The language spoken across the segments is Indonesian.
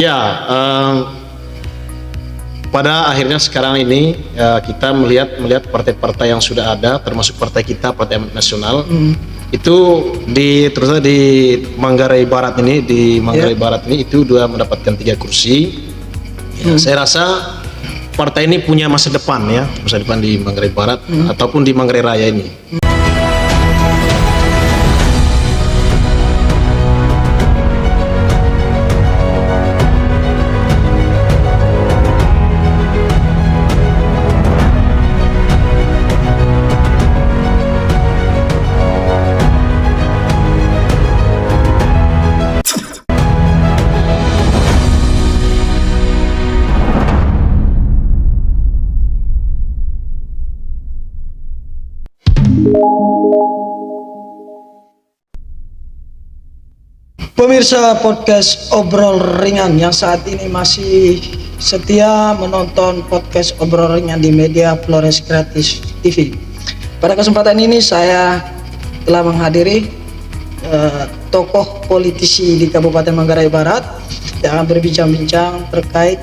Ya, pada akhirnya sekarang ini kita melihat partai-partai yang sudah ada, termasuk partai kita, Partai Amanat Nasional, itu terutama di Manggarai Barat ini, Barat ini itu mendapatkan 3 kursi. Saya rasa partai ini punya masa depan di Manggarai Barat ataupun di Manggarai Raya ini. Pemirsa podcast Obrol Ringan yang saat ini masih setia menonton podcast Obrol Ringan di media Flores Kreatif TV. Pada kesempatan ini saya telah menghadiri tokoh politisi di Kabupaten Manggarai Barat yang akan berbincang-bincang terkait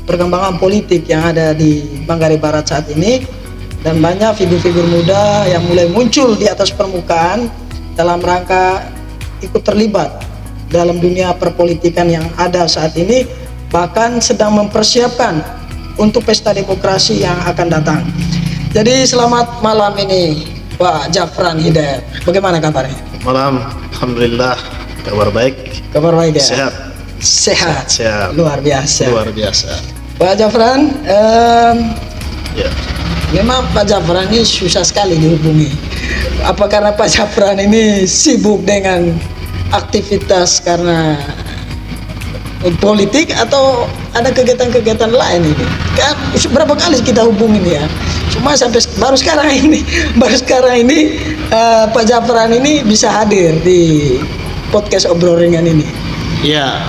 perkembangan politik yang ada di Manggarai Barat saat ini, dan banyak figur-figur muda yang mulai muncul di atas permukaan dalam rangka ikut terlibat dalam dunia perpolitikan yang ada saat ini, bahkan sedang mempersiapkan untuk pesta demokrasi yang akan datang. Jadi selamat malam ini Pak Jafran Hidayat, bagaimana kabarnya? Malam, alhamdulillah, kabar baik. Kabar baik ya? Sehat. Luar biasa. Pak Jafran, ya. Memang Pak Jafran ini susah sekali dihubungi. Apa karena Pak Jafran ini sibuk dengan aktivitas karena politik atau ada kegiatan-kegiatan lain ini? Kan berapa kali kita hubungin ya, cuma sampai baru sekarang ini Pak Jafran ini bisa hadir di podcast Obrol Ringan ini. Ya,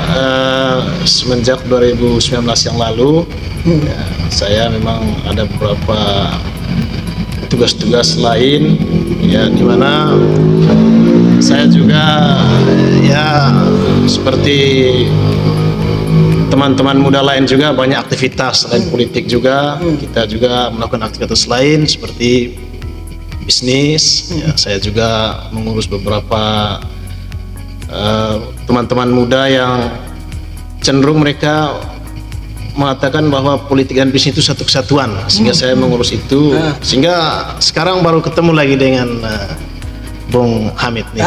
semenjak 2019 yang lalu ya, saya memang ada beberapa tugas-tugas lain ya, di mana saya juga ya seperti teman-teman muda lain juga banyak aktivitas selain politik juga. Kita juga melakukan aktivitas lain seperti bisnis ya, saya juga mengurus beberapa teman-teman muda yang cenderung mereka mengatakan bahwa politik dan bisnis itu satu kesatuan, sehingga saya mengurus itu, sehingga sekarang baru ketemu lagi dengan Bung Hamid nih.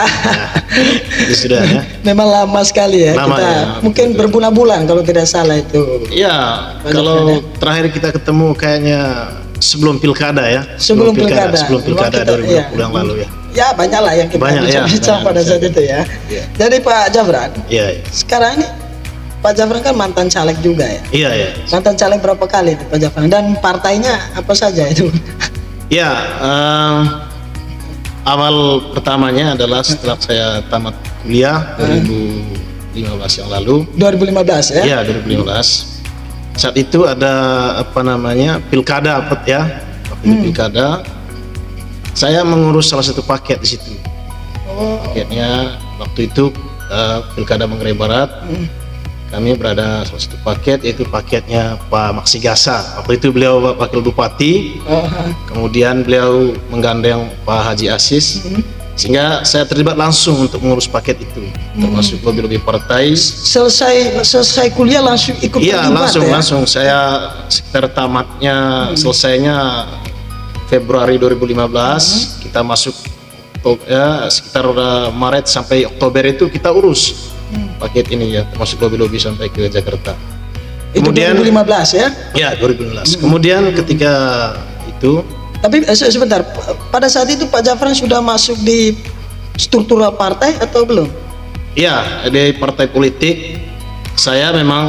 Itu sudah ya. Memang lama sekali ya. Lama, kita ya, mungkin berbulan-bulan kalau tidak salah itu. Ya, kalau terakhir kita ketemu kayaknya sebelum pilkada ya. Sebelum pilkada 2020 yang lalu ya. Ya banyak lah yang kita bincang pada saat itu ya. Jadi Pak Jafran, sekarang ini Pak Jafran kan mantan caleg juga ya. Iya. Mantan caleg berapa kali Pak Jafran, dan partainya apa saja itu? Ya, awal pertamanya adalah setelah saya tamat kuliah 2015 yang lalu. 2015 ya? Iya, 2015. Saat itu ada pilkada ya. Waktu itu pilkada, saya mengurus salah satu paket di situ. Paketnya waktu itu pilkada Manggarai Barat. Kami berada salah satu paket, yaitu paketnya Pak Maksi Gasa. Waktu itu beliau wakil bupati, kemudian beliau menggandeng Pak Haji Asis, sehingga saya terlibat langsung untuk mengurus paket itu, termasuk lobby-lobby partai. Selesai kuliah langsung ikut terlibat? Iya, langsung. Saya sekitar tamatnya, selesainya Februari 2015, kita masuk ya sekitar Maret sampai Oktober itu kita urus paket ini ya, termasuk lobby-lobby sampai ke Jakarta. Kemudian 2015 ya? Ya, 2015. Kemudian ketika itu, tapi sebentar, pada saat itu Pak Jafran sudah masuk di struktural partai atau belum? Ya, di partai politik saya memang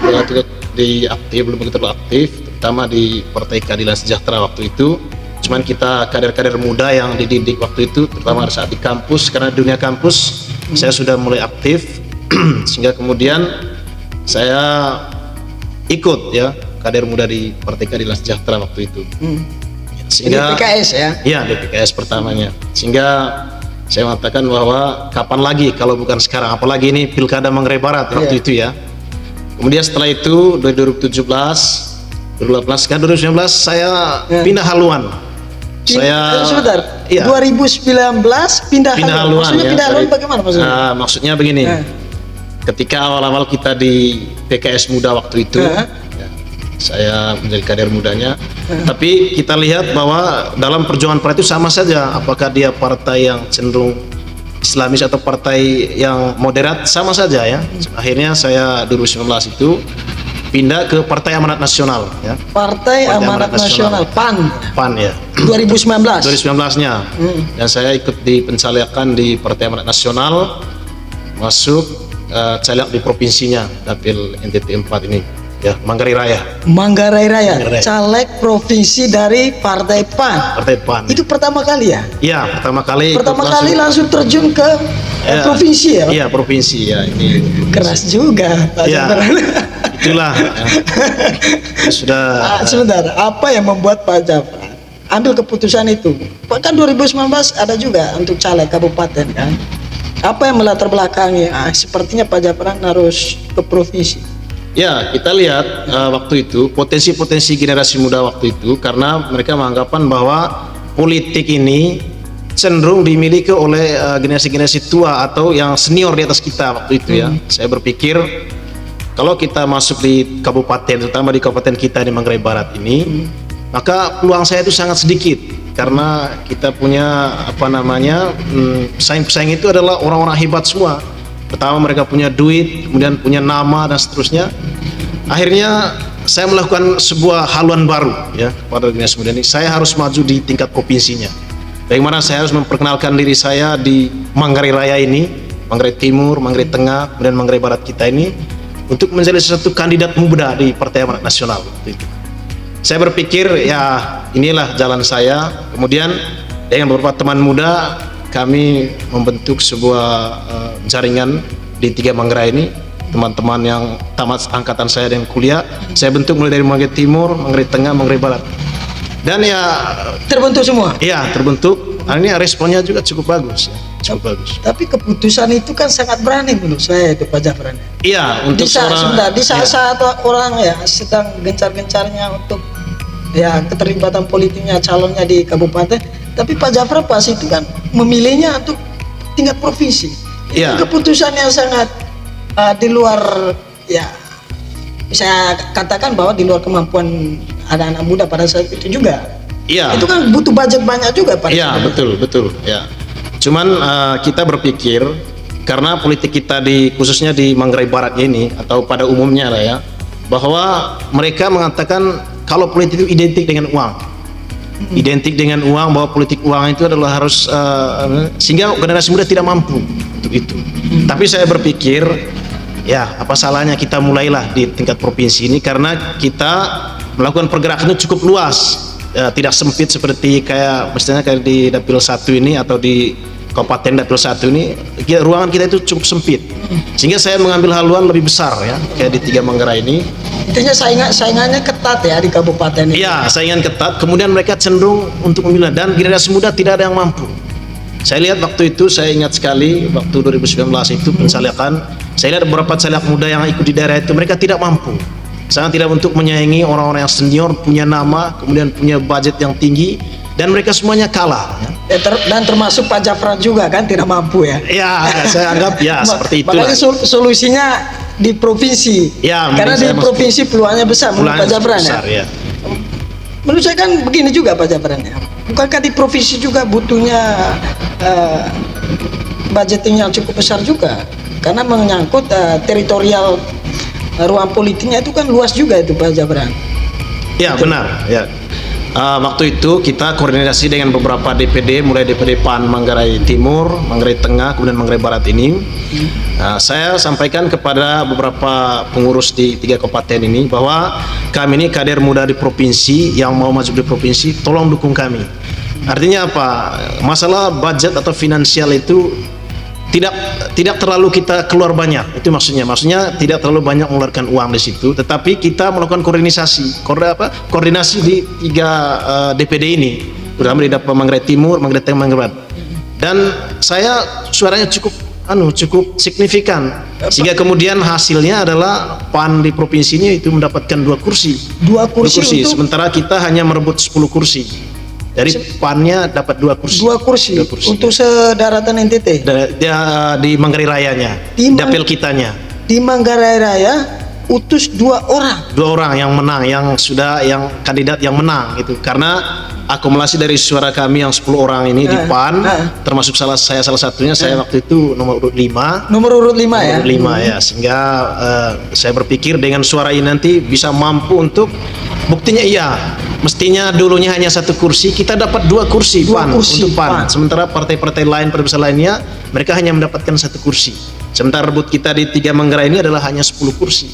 belum begitu aktif, terutama di Partai Keadilan Sejahtera waktu itu. Cuman kita kader-kader muda yang dididik waktu itu, terutama saat di kampus, karena dunia kampus saya sudah mulai aktif, sehingga kemudian saya ikut ya kader muda di Partai Keadilan Sejahtera waktu itu. Sehingga di PKS ya? Iya, di PKS pertamanya. Sehingga Saya mengatakan bahwa kapan lagi kalau bukan sekarang, apalagi ini Pilkada Manggarai Barat waktu itu ya. Kemudian setelah itu 2017, 2018, kan 2019 saya pindah haluan. Sebentar. Iya. 2019 pindah haluan. Maksudnya ya, pindah haluan bagaimana maksudnya? Maksudnya begini. Ketika awal-awal kita di PKS Muda waktu itu, ya, saya menjadi kader mudanya. Tapi kita lihat bahwa dalam perjuangan partai itu sama saja. Apakah dia partai yang cenderung Islamis atau partai yang moderat, sama saja ya. Akhirnya saya 2019 itu pindah ke Partai Amanat Nasional ya. Partai Amanat Nasional PAN. PAN ya. 2019. 2019-nya. Dan saya ikut di pencalekan di Partai Amanat Nasional, masuk caleg di provinsinya Dapil NTT 4 ini ya, Manggarai Raya. Manggarai Raya. Caleg provinsi dari Partai PAN. Partai PAN. Itu pertama kali ya? Iya, pertama kali. Pertama kali langsung terjun ke provinsi ya? Iya, provinsi ya. Ini keras juga Pak Jafran. Itulah ya. Sudah. Sebentar, apa yang membuat Pak Jafran ambil keputusan itu? Kan 2019 ada juga untuk caleg kabupaten kan? Apa yang melatar belakangi? Sepertinya Pak Jafran harus ke provinsi. Ya, kita lihat waktu itu potensi-potensi generasi muda waktu itu, karena mereka menganggapan bahwa politik ini cenderung dimiliki oleh generasi-generasi tua atau yang senior di atas kita waktu itu ya. Saya berpikir kalau kita masuk di kabupaten, terutama di kabupaten kita di Manggarai Barat ini, maka peluang saya itu sangat sedikit. Karena kita punya pesaing-pesaing itu adalah orang-orang hebat semua. Pertama mereka punya duit, kemudian punya nama dan seterusnya. Akhirnya saya melakukan sebuah haluan baru ya pada generasi muda ini. Saya harus maju di tingkat provinsinya. Bagaimana saya harus memperkenalkan diri saya di Manggarai Raya ini, Manggarai Timur, Manggarai Tengah, kemudian Manggarai Barat kita ini, untuk menjadi satu kandidat muda di Partai Amanat Nasional itu. Saya berpikir ya inilah jalan saya. Kemudian dengan beberapa teman muda kami membentuk sebuah jaringan di 3 Manggarai ini. Teman-teman yang tamat angkatan saya dan kuliah, saya bentuk mulai dari Manggarai Timur, Manggarai Tengah, Manggarai Barat. Dan ya terbentuk semua. Iya, terbentuk. Nah, ini responnya juga cukup bagus ya. Cukup bagus. Tapi keputusan itu kan sangat berani menurut saya itu Pak Jafran. Iya, untuk di saat orang ya sedang gencar-gencarnya untuk ya keterlibatan politiknya calonnya di kabupaten, tapi Pak Jafran pas itu kan memilihnya untuk tingkat provinsi. Itu keputusan yang sangat di luar ya, saya katakan bahwa di luar kemampuan anak-anak muda pada saat itu juga. Iya. Itu kan butuh budget banyak juga Pak. Iya, betul ya. Cuman kita berpikir karena politik kita khususnya di Manggarai Barat ini atau pada umumnya lah ya, bahwa mereka mengatakan kalau politik itu identik dengan uang. Identik dengan uang, bahwa politik uang itu adalah harus sehingga generasi muda tidak mampu untuk itu. Tapi saya berpikir ya apa salahnya kita mulailah di tingkat provinsi ini, karena kita melakukan pergerakan itu cukup luas. Tidak sempit seperti misalnya kayak di Dapil 1 ini atau di Kabupaten Dapil 1 ini, ruangan kita itu cukup sempit. Sehingga saya mengambil haluan lebih besar ya, kayak di 3 Manggarai ini. Intinya saingannya ketat ya di kabupaten ini. Iya, saingan ketat. Kemudian mereka cenderung untuk memilih, dan generasi muda tidak ada yang mampu. Saya lihat waktu itu, saya ingat sekali waktu 2019 itu pencalekan, saya lihat beberapa caleg muda yang ikut di daerah itu, mereka tidak mampu. Sangat tidak untuk menyaingi orang-orang yang senior, punya nama, kemudian punya budget yang tinggi, dan mereka semuanya kalah ya. Dan termasuk Pak Jafran juga kan tidak mampu ya. Ya, saya anggap ya seperti itu. Makanya solusinya di provinsi ya, karena di provinsi peluangnya besar menurut Pak Jafran ya. Menurut saya kan begini juga Pak Jafran ya, bukankah di provinsi juga butuhnya budgeting yang cukup besar juga, karena menyangkut teritorial ruang politiknya itu kan luas juga itu Pak Jafran. Ya benar ya. Waktu itu kita koordinasi dengan beberapa DPD, mulai DPD PAN Manggarai Timur, Manggarai Tengah, kemudian Manggarai Barat ini. Saya sampaikan kepada beberapa pengurus di 3 kabupaten ini bahwa kami ini kader muda di provinsi yang mau maju di provinsi, tolong dukung kami. Artinya apa? Masalah budget atau finansial itu tidak terlalu kita keluar banyak, itu maksudnya tidak terlalu banyak mengeluarkan uang di situ, tetapi kita melakukan koordinasi di 3 DPD ini, terutama di Manggarai Timur, Manggarai Tengah, Manggarai Barat. dan saya suaranya cukup signifikan, sehingga kemudian hasilnya adalah PAN di provinsi ini itu mendapatkan 2 kursi. Dua kursi untuk... sementara kita hanya merebut 10 kursi. Dari PAN-nya dapat 2 kursi. 2 kursi. Untuk sedaratan NTT. Di Manggarai Rayanya, dapil kitanya. Di Manggarai Raya utus 2 orang. 2 orang yang menang, yang kandidat yang menang itu. Karena akumulasi dari suara kami yang 10 orang ini di PAN, termasuk salah satunya, saya waktu itu nomor urut 5. Nomor urut 5 ya? Nomor 5 ya, sehingga saya berpikir dengan suara ini nanti bisa mampu untuk, buktinya iya, mestinya dulunya hanya 1 kursi, kita dapat 2 kursi PAN untuk PAN. Sementara partai-partai lain, partai besar lainnya, mereka hanya mendapatkan 1 kursi. Sementara rebut kita di 3 Manggarai ini adalah hanya 10 kursi.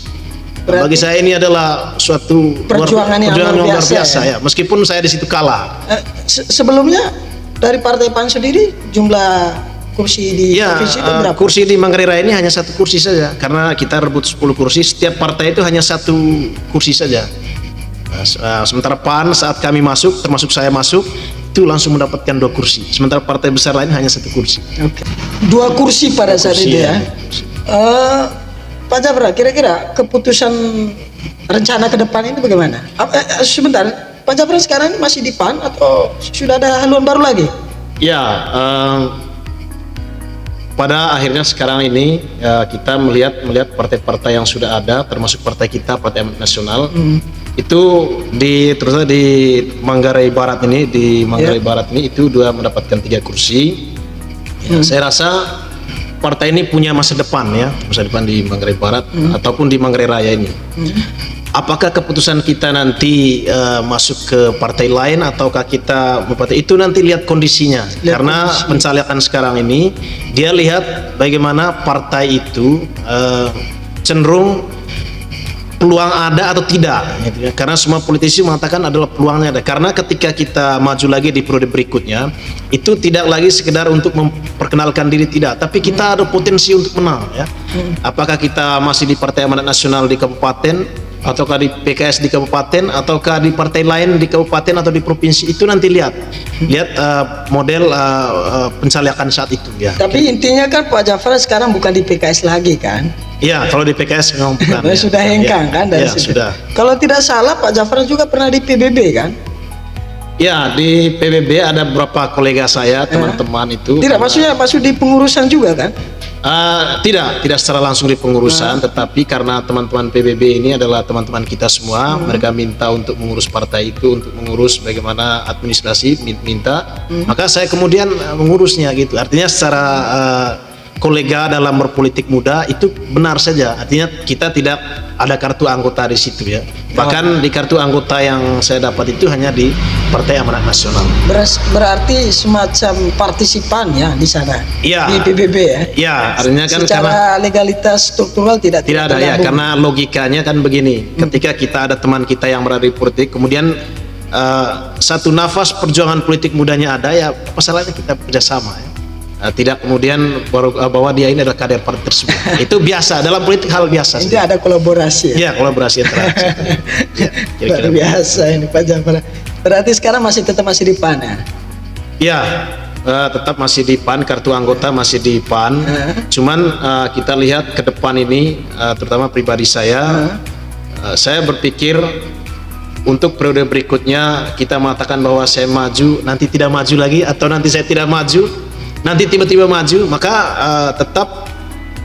Berarti bagi saya ini adalah suatu perjuangan yang luar biasa ya. Meskipun saya di situ kalah. Sebelumnya dari partai PAN sendiri jumlah kursi di provinsi itu berapa? Kursi di Manggarai Raya ini hanya 1 kursi saja, karena kita rebut 10 kursi, setiap partai itu hanya 1 kursi saja. Sementara PAN saat kami masuk, termasuk saya masuk, itu langsung mendapatkan 2 kursi. Sementara partai besar lain hanya 1 kursi. 2 kursi pada saat itu ya. Pak Jafar, kira-kira keputusan rencana ke depan ini bagaimana? Sebentar, Pak Jafar sekarang masih di PAN atau sudah ada haluan baru lagi? Ya, pada akhirnya sekarang ini kita melihat partai-partai yang sudah ada, termasuk partai kita, Partai Amanat Nasional, itu terutama di Manggarai Barat ini, Barat ini itu mendapatkan 3 kursi. Saya rasa partai ini punya masa depan di Manggarai Barat ataupun di Manggarai Raya ini. Apakah keputusan kita nanti masuk ke partai lain ataukah kita itu nanti lihat kondisinya. Karena pencalekan sekarang ini dia lihat bagaimana partai itu cenderung peluang ada atau tidak gitu ya. Karena semua politisi mengatakan adalah peluangnya ada, karena ketika kita maju lagi di periode berikutnya itu tidak lagi sekedar untuk memperkenalkan diri, tidak, tapi kita ada potensi untuk menang ya. Apakah kita masih di Partai Amanat Nasional di kabupaten, ataukah di PKS di kabupaten, ataukah di partai lain di kabupaten atau di provinsi, itu nanti lihat model pencalekan saat itu ya. Tapi intinya kan Pak Jafar sekarang bukan di PKS lagi kan? Iya, kalau di PKS memang bukan. Sudah hengkang kan dari situ. Sudah. Kalau tidak salah Pak Jafar juga pernah di PBB kan? Ya, di PBB ada beberapa kolega saya, teman-teman itu. Tidak, maksudnya di pengurusan juga kan? Tidak secara langsung di pengurusan, tetapi karena teman-teman PBB ini adalah teman-teman kita semua, mereka minta untuk mengurus partai itu, untuk mengurus bagaimana administrasi minta, maka saya kemudian mengurusnya gitu. Artinya secara kolega dalam berpolitik muda itu benar saja, artinya kita tidak ada kartu anggota di situ ya. Bahkan di kartu anggota yang saya dapat itu hanya di Partai Amanat Nasional. Berarti semacam partisipan ya di sana. Ya, di PBB ya. Ya, artinya kan secara legalitas struktural tidak ada ya, karena logikanya kan begini. Ketika kita ada teman kita yang berada di politik, kemudian satu nafas perjuangan politik mudanya ada, ya masalahnya kita kerjasama ya. Tidak kemudian bahwa dia ini adalah kader partai tersebut. Itu biasa dalam politik, hal biasa. Ini ada kolaborasi. Ya, kolaborasi antara. Luar biasa ini Pak Jafar. Berarti sekarang tetap masih di PAN ya? Ya, tetap masih di PAN, kartu anggota masih di PAN. Cuman kita lihat ke depan ini, terutama pribadi saya berpikir untuk periode berikutnya kita mengatakan bahwa saya maju, nanti tidak maju lagi, atau nanti saya tidak maju, nanti tiba-tiba maju, maka tetap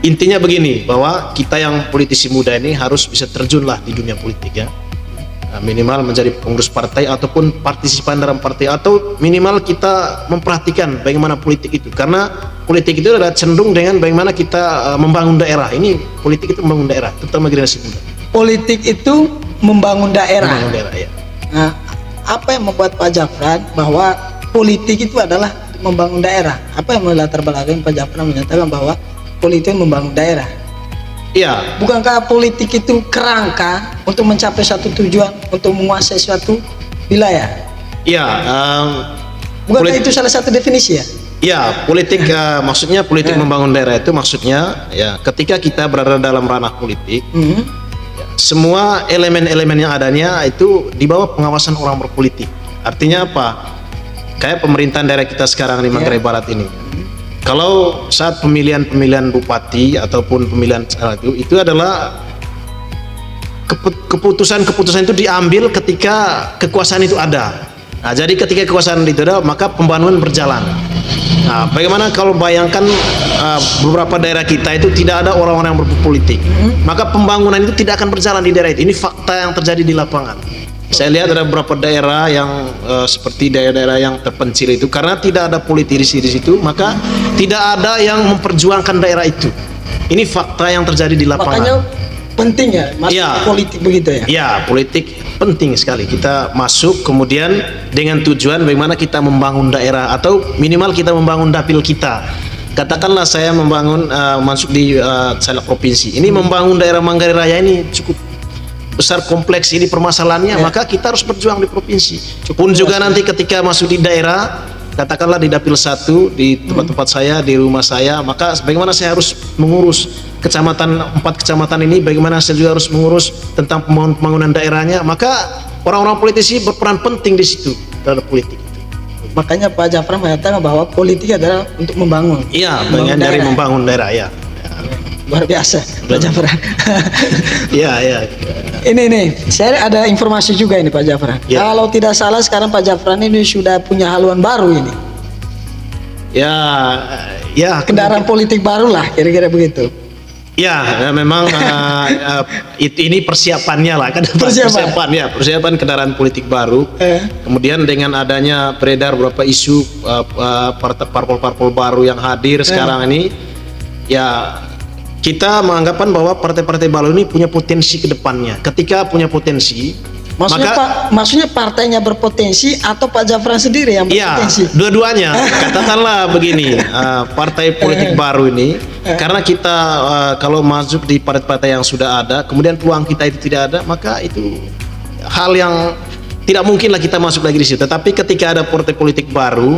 intinya begini, bahwa kita yang politisi muda ini harus bisa terjunlah di dunia politik ya. Minimal menjadi pengurus partai ataupun partisipan dalam partai, atau minimal kita memperhatikan bagaimana politik itu, karena politik itu adalah cenderung dengan bagaimana kita membangun daerah. Ini politik itu membangun daerah, terutama generasi muda. Politik itu membangun daerah. Membangun daerah ya. Nah, apa yang membuat Pak Jafar bahwa politik itu adalah membangun daerah? Apa yang melatar belakang Pak Jafar menyatakan bahwa politik membangun daerah? Iya. Bukankah politik itu kerangka untuk mencapai satu tujuan, untuk menguasai suatu wilayah? Iya. Bukankah itu salah satu definisi ya? Iya, politik maksudnya politik membangun daerah itu maksudnya ya ketika kita berada dalam ranah politik, ya, semua elemen-elemen yang adanya itu di bawah pengawasan orang berpolitik. Artinya apa? Kayak pemerintahan daerah kita sekarang di Manggarai Barat ini. Kalau saat pemilihan bupati ataupun pemilihan itu adalah keputusan itu diambil ketika kekuasaan itu ada. Nah, jadi ketika kekuasaan itu ada, maka pembangunan berjalan. Nah, bagaimana kalau bayangkan beberapa daerah kita itu tidak ada orang-orang yang berpolitik, maka pembangunan itu tidak akan berjalan di daerah itu. Ini fakta yang terjadi di lapangan. Saya lihat ada beberapa daerah yang seperti daerah-daerah yang terpencil itu, karena tidak ada politisi di situ, maka tidak ada yang memperjuangkan daerah itu. Ini fakta yang terjadi di lapangan. Makanya penting ya masuk politik begitu ya? Ya, politik penting sekali. Kita masuk kemudian dengan tujuan bagaimana kita membangun daerah atau minimal kita membangun dapil kita. Katakanlah saya membangun masuk di salah provinsi. Ini membangun daerah Manggarai Raya ini cukup besar, kompleks ini permasalahannya, maka kita harus berjuang di provinsi. Pun juga nanti ketika masuk di daerah, katakanlah di dapil 1 di tempat-tempat saya, di rumah saya, maka bagaimana saya harus mengurus kecamatan, 4 kecamatan ini, bagaimana saya juga harus mengurus tentang pembangunan daerahnya, maka orang-orang politisi berperan penting di situ terhadap politik. Makanya Pak Jafran mengatakan bahwa politik adalah untuk membangun. Iya, bagian dari membangun daerah ya. Luar biasa Pak Jafran. Iya. Ini saya ada informasi juga ini Pak Jafran. Ya. Kalau tidak salah sekarang Pak Jafran ini sudah punya haluan baru ini. Ya. Kendaraan politik baru lah, kira-kira begitu. Ya, memang ini persiapannya lah, kan persiapan kendaraan politik baru. Kemudian dengan adanya beredar beberapa isu parpol-parpol baru yang hadir sekarang ini, ya kita menganggapan bahwa partai-partai baru ini punya potensi ke depannya. Ketika punya potensi, maksudnya partainya berpotensi atau Pak Jafran sendiri yang berpotensi? Iya, dua-duanya. Katakanlah begini, partai politik baru ini, karena kita kalau masuk di partai-partai yang sudah ada, kemudian peluang kita itu tidak ada, maka itu hal yang tidak mungkinlah kita masuk lagi di situ. Tetapi ketika ada partai politik baru,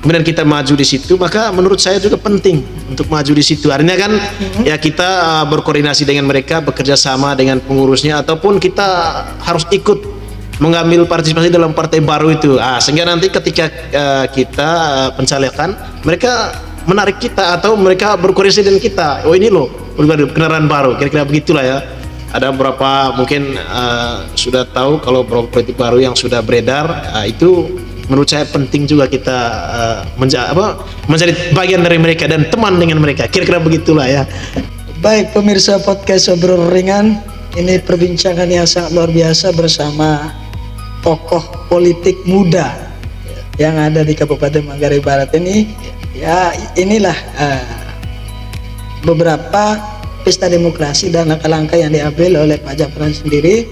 kemudian kita maju di situ, maka menurut saya juga penting untuk maju di situ. Artinya kan ya kita berkoordinasi dengan mereka, bekerja sama dengan pengurusnya, ataupun kita harus ikut mengambil partisipasi dalam partai baru itu. Sehingga nanti ketika kita pencalekan, mereka menarik kita atau mereka berkoordinasi dengan kita. Oh ini loh kendaraan baru, kira-kira begitulah ya. Ada beberapa mungkin sudah tahu kalau beberapa politik baru yang sudah beredar, itu menurut saya penting juga kita menjadi bagian dari mereka dan teman dengan mereka, kira-kira begitulah ya. Baik pemirsa podcast Obrol Ringan, ini perbincangan yang sangat luar biasa bersama tokoh politik muda yang ada di Kabupaten Manggarai Barat ini. Ya inilah beberapa pesta demokrasi dan langkah-langkah yang diambil oleh Pak Jafran sendiri,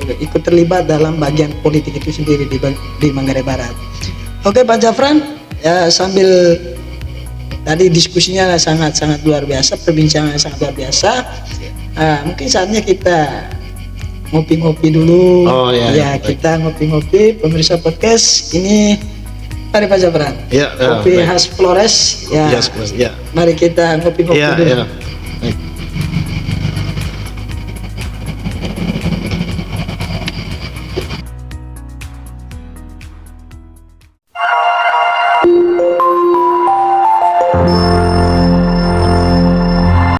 ikut terlibat dalam bagian politik itu sendiri di Manggarai Barat. Oke Pak Jafran, ya sambil tadi diskusinya sangat luar biasa, perbincangan sangat luar biasa. Mungkin saatnya kita ngopi-ngopi dulu. Kita ngopi-ngopi pemirsa podcast ini. Mari Pak Jafran. Kopi khas Flores. Ya. Mari kita ngopi-ngopi dulu.